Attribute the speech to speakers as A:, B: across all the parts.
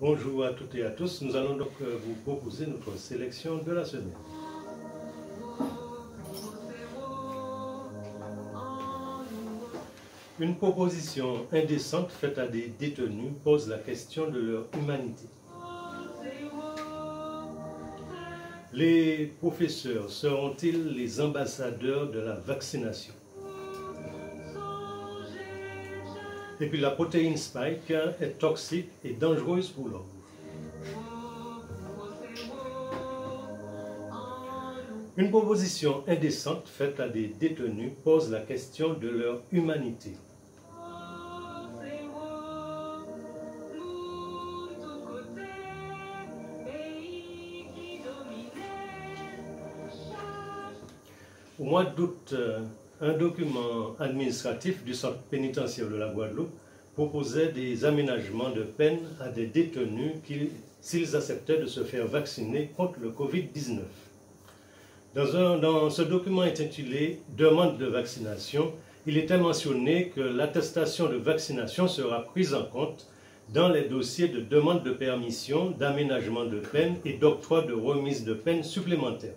A: Bonjour à toutes et à tous, nous allons donc vous proposer notre sélection de la semaine. Une proposition indécente faite à des détenus pose la question de leur humanité. Les professeurs seront-ils les ambassadeurs de la vaccination? Et puis la protéine spike est toxique et dangereuse pour l'homme. Une proposition indécente faite à des détenus pose la question de leur humanité. Au mois d'août, un document administratif du centre pénitentiaire de la Guadeloupe proposait des aménagements de peine à des détenus s'ils acceptaient de se faire vacciner contre le Covid-19. Dans ce document intitulé « Demande de vaccination », il était mentionné que l'attestation de vaccination sera prise en compte dans les dossiers de demande de permission, d'aménagement de peine et d'octroi de remise de peine supplémentaires.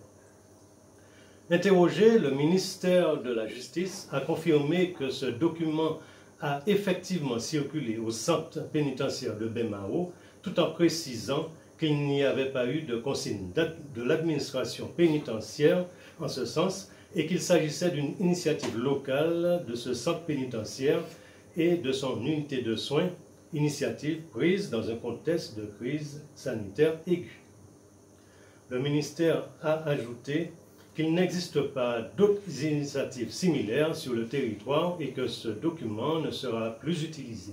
A: Interrogé, le ministère de la Justice a confirmé que ce document a effectivement circulé au centre pénitentiaire de Bemao, tout en précisant qu'il n'y avait pas eu de consigne de l'administration pénitentiaire en ce sens et qu'il s'agissait d'une initiative locale de ce centre pénitentiaire et de son unité de soins, initiative prise dans un contexte de crise sanitaire aiguë. Le ministère a ajouté qu'il n'existe pas d'autres initiatives similaires sur le territoire et que ce document ne sera plus utilisé.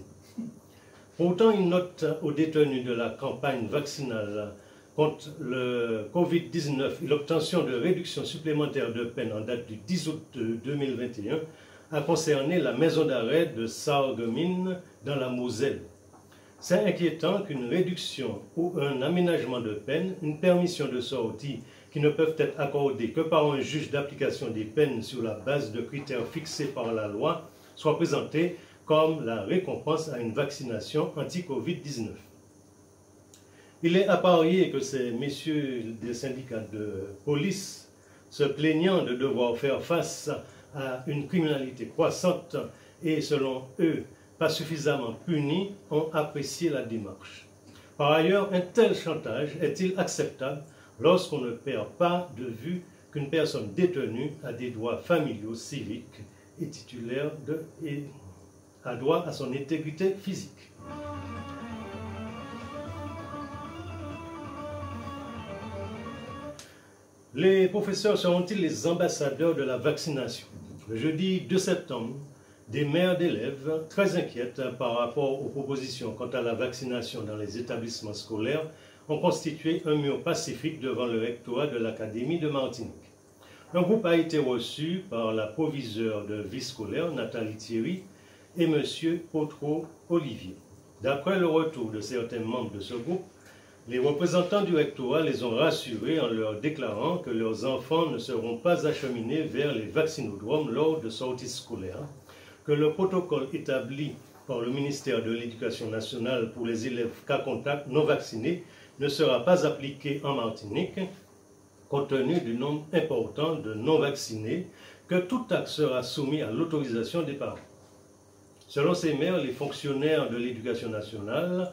A: Pourtant, il note aux détenus de la campagne vaccinale contre le Covid-19 et l'obtention de réductions supplémentaires de peine en date du 10 août 2021 a concerné la maison d'arrêt de Sarreguemines dans la Moselle. C'est inquiétant qu'une réduction ou un aménagement de peine, une permission de sortie qui ne peuvent être accordées que par un juge d'application des peines sur la base de critères fixés par la loi, soit présentée comme la récompense à une vaccination anti-Covid-19. Il est à parier que ces messieurs des syndicats de police, se plaignant de devoir faire face à une criminalité croissante et, selon eux, pas suffisamment punis, ont apprécié la démarche. Par ailleurs, un tel chantage est-il acceptable lorsqu'on ne perd pas de vue qu'une personne détenue a des droits familiaux, civiques et titulaire a droit à son intégrité physique? Les professeurs seront-ils les ambassadeurs de la vaccination? Le jeudi 2 septembre, des mères d'élèves très inquiètes par rapport aux propositions quant à la vaccination dans les établissements scolaires ont constitué un mur pacifique devant le rectorat de l'Académie de Martinique. Un groupe a été reçu par la proviseure de vie scolaire, Nathalie Thierry, et M. Potro Olivier. D'après le retour de certains membres de ce groupe, les représentants du rectorat les ont rassurés en leur déclarant que leurs enfants ne seront pas acheminés vers les vaccinodromes lors de sorties scolaires, que le protocole établi par le ministère de l'Éducation nationale pour les élèves cas contact non vaccinés ne sera pas appliqué en Martinique, compte tenu du nombre important de non-vaccinés, que tout acte sera soumis à l'autorisation des parents. Selon ces maires, les fonctionnaires de l'Éducation nationale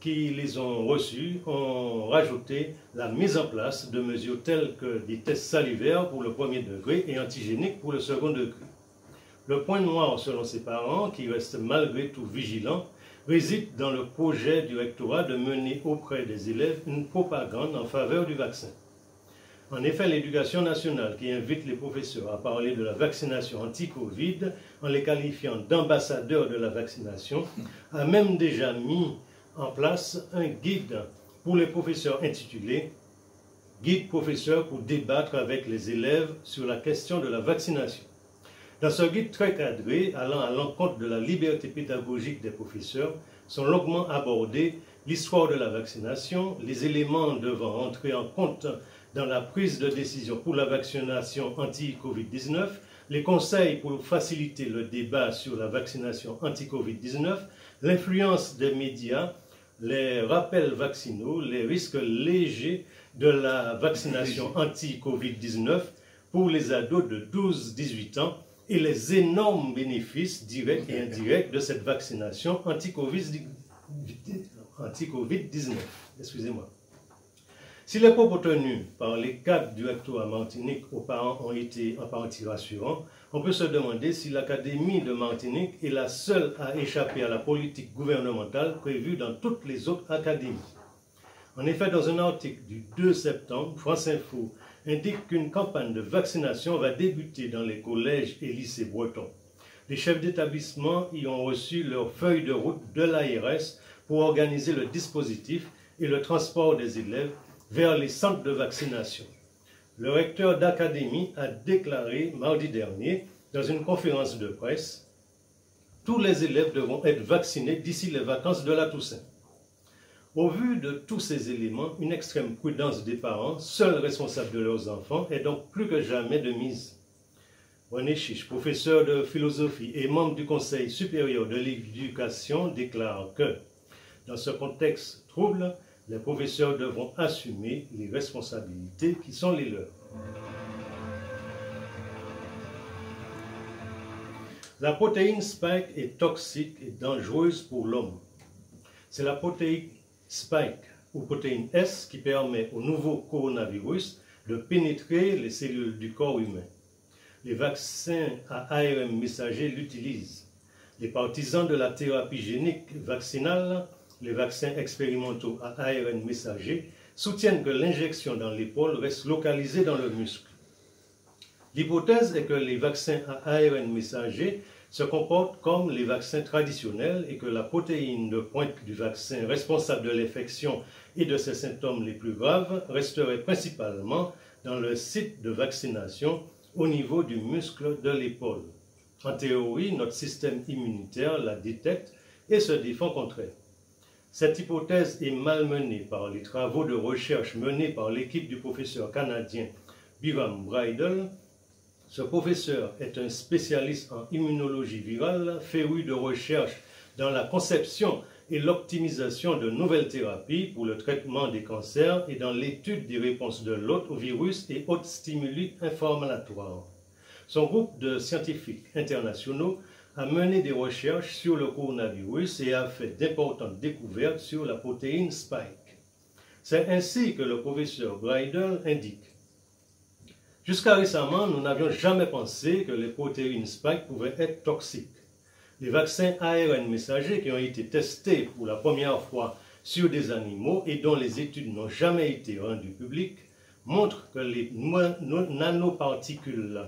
A: qui les ont reçus ont rajouté la mise en place de mesures telles que des tests salivaires pour le premier degré et antigéniques pour le second degré. Le point noir, selon ses parents, qui restent malgré tout vigilants, réside dans le projet du rectorat de mener auprès des élèves une propagande en faveur du vaccin. En effet, l'Éducation nationale, qui invite les professeurs à parler de la vaccination anti-Covid en les qualifiant d'ambassadeurs de la vaccination, a même déjà mis en place un guide pour les professeurs intitulé « Guide professeur pour débattre avec les élèves sur la question de la vaccination ». Dans ce guide très cadré, allant à l'encontre de la liberté pédagogique des professeurs, sont longuement abordés l'histoire de la vaccination, les éléments devant entrer en compte dans la prise de décision pour la vaccination anti-Covid-19, les conseils pour faciliter le débat sur la vaccination anti-Covid-19, l'influence des médias les rappels vaccinaux, les risques légers de la vaccination anti-Covid-19 pour les ados de 12-18 ans et les énormes bénéfices directs et indirects de cette vaccination anti-Covid-19. Excusez-moi. Si les propos tenus par les cadres du rectorat Martinique aux parents ont été en partie rassurants, on peut se demander si l'Académie de Martinique est la seule à échapper à la politique gouvernementale prévue dans toutes les autres académies. En effet, dans un article du 2 septembre, France Info indique qu'une campagne de vaccination va débuter dans les collèges et lycées bretons. Les chefs d'établissement y ont reçu leur feuille de route de l'ARS pour organiser le dispositif et le transport des élèves vers les centres de vaccination. Le recteur d'académie a déclaré mardi dernier dans une conférence de presse « Tous les élèves devront être vaccinés d'ici les vacances de la Toussaint ». Au vu de tous ces éléments, une extrême prudence des parents, seuls responsables de leurs enfants, est donc plus que jamais de mise. René Chiche, professeur de philosophie et membre du Conseil supérieur de l'éducation, déclare que, dans ce contexte trouble, les professeurs devront assumer les responsabilités qui sont les leurs. La protéine Spike est toxique et dangereuse pour l'homme. C'est la protéine Spike ou protéine S qui permet au nouveau coronavirus de pénétrer les cellules du corps humain. Les vaccins à ARN messager l'utilisent. Les partisans de la thérapie génique vaccinale, les vaccins expérimentaux à ARN messager, soutiennent que l'injection dans l'épaule reste localisée dans le muscle. L'hypothèse est que les vaccins à ARN messager se comportent comme les vaccins traditionnels et que la protéine de pointe du vaccin responsable de l'infection et de ses symptômes les plus graves resterait principalement dans le site de vaccination au niveau du muscle de l'épaule. En théorie, notre système immunitaire la détecte et se défend contre elle. Cette hypothèse est malmenée par les travaux de recherche menés par l'équipe du professeur canadien Biram Bridle. Ce professeur est un spécialiste en immunologie virale, féru de recherche dans la conception et l'optimisation de nouvelles thérapies pour le traitement des cancers et dans l'étude des réponses de l'hôte aux virus et autres stimuli inflammatoires. Son groupe de scientifiques internationaux a mené des recherches sur le coronavirus et a fait d'importantes découvertes sur la protéine Spike. C'est ainsi que le professeur Bridle indique. Jusqu'à récemment, nous n'avions jamais pensé que les protéines Spike pouvaient être toxiques. Les vaccins ARN messagers qui ont été testés pour la première fois sur des animaux et dont les études n'ont jamais été rendues publiques montrent que les nanoparticules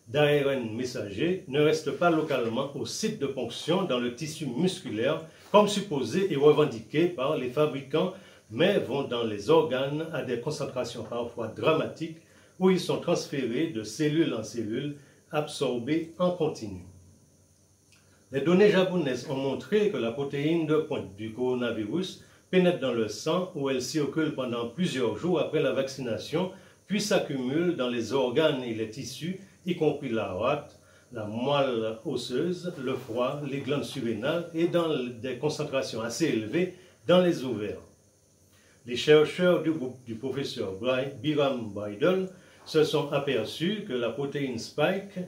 A: d'ARN messager ne restent pas localement au site de ponction dans le tissu musculaire comme supposé et revendiqué par les fabricants, mais vont dans les organes à des concentrations parfois dramatiques où ils sont transférés de cellule en cellule, absorbés en continu. Les données japonaises ont montré que la protéine de pointe du coronavirus pénètre dans le sang où elle circule pendant plusieurs jours après la vaccination, puis s'accumule dans les organes et les tissus, y compris la rate, la moelle osseuse, le foie, les glandes surrénales et dans des concentrations assez élevées dans les ovaires. Les chercheurs du groupe du professeur Biram Bridle se sont aperçus que la protéine Spike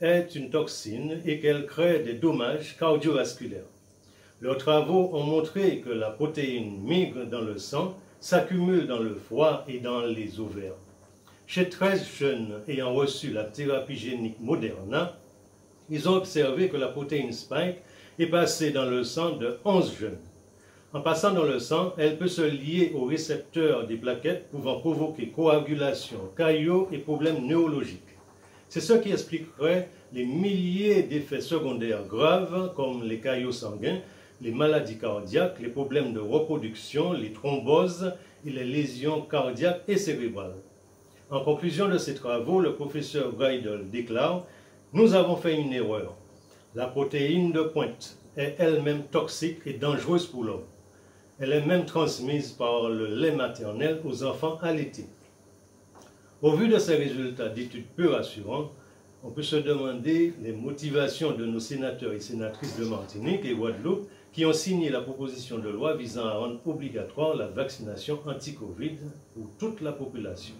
A: est une toxine et qu'elle crée des dommages cardiovasculaires. Leurs travaux ont montré que la protéine migre dans le sang, s'accumule dans le foie et dans les ovaires. Chez 13 jeunes ayant reçu la thérapie génique Moderna, ils ont observé que la protéine Spike est passée dans le sang de 11 jeunes. En passant dans le sang, elle peut se lier aux récepteurs des plaquettes pouvant provoquer coagulation, caillots et problèmes neurologiques. C'est ce qui expliquerait les milliers d'effets secondaires graves comme les caillots sanguins, les maladies cardiaques, les problèmes de reproduction, les thromboses et les lésions cardiaques et cérébrales. En conclusion de ces travaux, le professeur Bridle déclare « Nous avons fait une erreur. La protéine de pointe est elle-même toxique et dangereuse pour l'homme. Elle est même transmise par le lait maternel aux enfants allaités. » Au vu de ces résultats d'études peu rassurants, on peut se demander les motivations de nos sénateurs et sénatrices de Martinique et Guadeloupe qui ont signé la proposition de loi visant à rendre obligatoire la vaccination anti-Covid pour toute la population.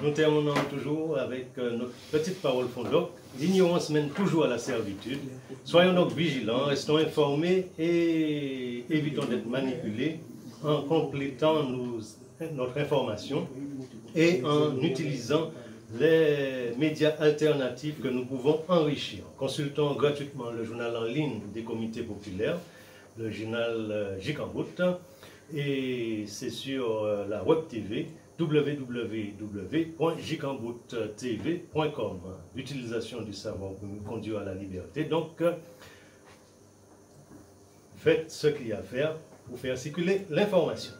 A: Nous terminons toujours avec notre petite parole fondante. L'ignorance mène toujours à la servitude. Soyons donc vigilants, restons informés et évitons d'être manipulés en complétant notre information et en utilisant les médias alternatifs que nous pouvons enrichir. Consultons gratuitement le journal en ligne des comités populaires, le journal Jikambout, et c'est sur la web TV www.jikambouttv.com. L'utilisation du savoir peut nous conduire à la liberté. Donc, faites ce qu'il y a à faire pour faire circuler l'information.